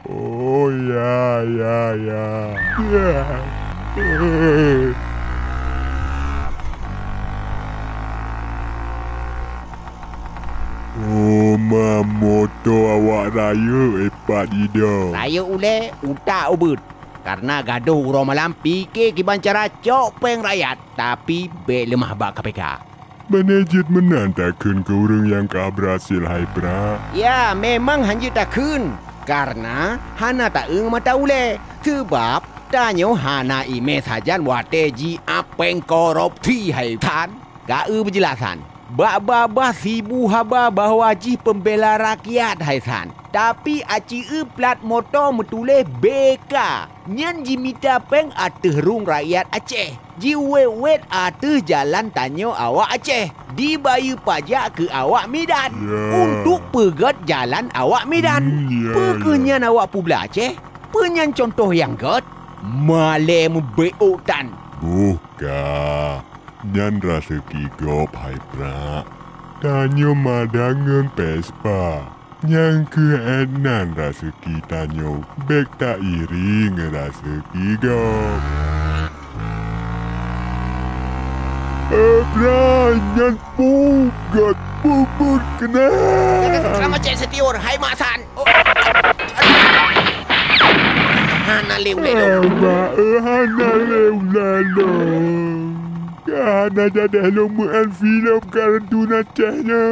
Oh ya. Oh, motor awak raya hebat ida. Raya ule utak ubud. Karena gaduh urang malam fikir kiban cara cok peng rakyat. Tapi bek lemah bak KPK. Manajit menandakan ke orang yang kah berhasil hai pra. Ya, memang hanjit takun. Karena hana tak mata ule. Sebab tanya hana email sajan wateji apeng korupsi hai tan. Gak berjelasan. Bak-babah sibu haba bahawa ji pembela rakyat hai san. Tapi aci plat motor metuleh BK. Nyan ji mita peng ateh rung rakyat Aceh. Ji wet ateh jalan tanya awak Aceh. Dibayar pajak ke awak Medan. Untuk pegat jalan awak Medan. Pekenyan awak pula Aceh. Penyan contoh yang get. Malem beotan. Buka. Nyan rasa kigop hai pra. Tanya madangan Vespa. Yang ke enan rasa tanya. Bek tak iring rasa kigop. Pra, nyan pugat. Bubur kena. Selamat cek setiur. Hai Mak San. Hana leu-leu. Hana leu-leu. Hana jadi hello mu film kartun Acehnya.